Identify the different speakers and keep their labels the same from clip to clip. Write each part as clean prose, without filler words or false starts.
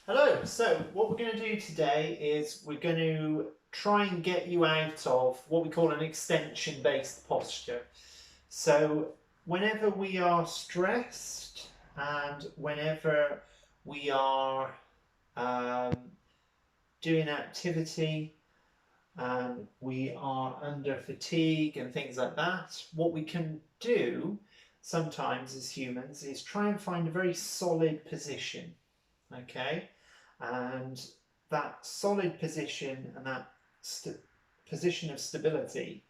Speaker 1: Hello, so what we're going to do today is we're going to try and get you out of what we call an extension based posture. So whenever we are stressed and whenever we are um, doing activity and we are under fatigue and things like that, what we can do sometimes as humans is try and find a very solid position. Okay, and that solid position and that position of stability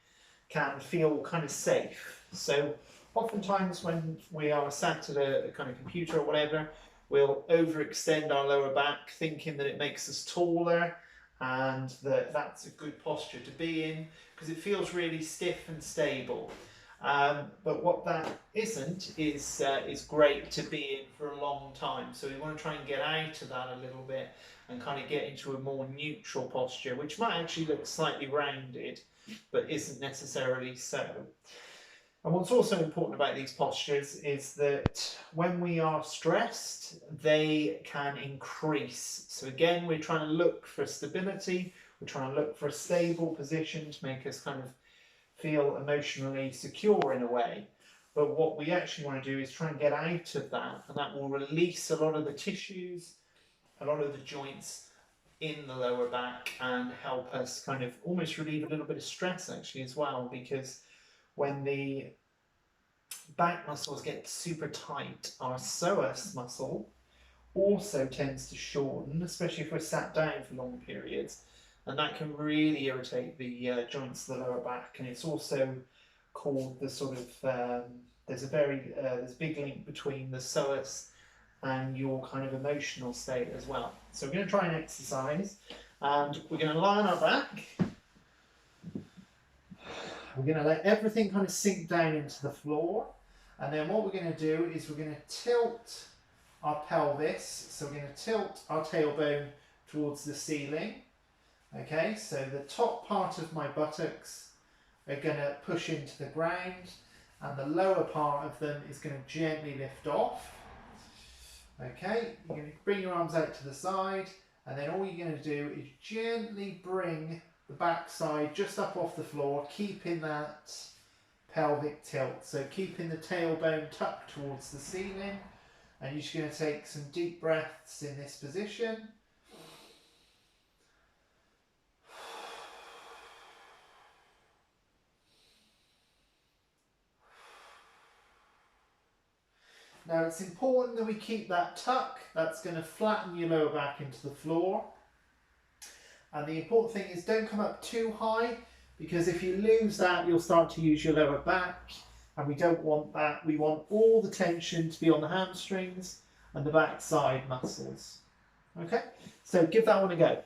Speaker 1: can feel kind of safe. So oftentimes when we are sat at a kind of computer or whatever, we'll overextend our lower back thinking that it makes us taller and that that's a good posture to be in because it feels really stiff and stable. But what that isn't is great to be in for a long time. So we want to try and get out of that a little bit and kind of get into a more neutral posture, which might actually look slightly rounded, but isn't necessarily so. And what's also important about these postures is that when we are stressed, they can increase. So again, we're trying to look for stability, we're trying to look for a stable position to make us kind of feel emotionally secure in a way. But what we actually want to do is try and get out of that, and that will release a lot of the tissues, a lot of the joints in the lower back, and help us kind of almost relieve a little bit of stress actually as well, because when the back muscles get super tight, our psoas muscle also tends to shorten, especially if we're sat down for long periods, and that can really irritate the joints of the lower back. And it's also called the sort of there's a big link between the psoas and your kind of emotional state as well. So we're going to try and exercise, and we're going to lie on our back. We're going to let everything kind of sink down into the floor, and then what we're going to do is we're going to tilt our pelvis, so we're going to tilt our tailbone towards the ceiling. Okay, so the top part of my buttocks are going to push into the ground, and the lower part of them is going to gently lift off. Okay, you're going to bring your arms out to the side, and then all you're going to do is gently bring the back side just up off the floor, keeping that pelvic tilt. So keeping the tailbone tucked towards the ceiling, and you're just going to take some deep breaths in this position. Now it's important that we keep that tuck. That's going to flatten your lower back into the floor. And the important thing is don't come up too high, because if you lose that, you'll start to use your lower back, and we don't want that. We want all the tension to be on the hamstrings and the back side muscles. Okay, so give that one a go.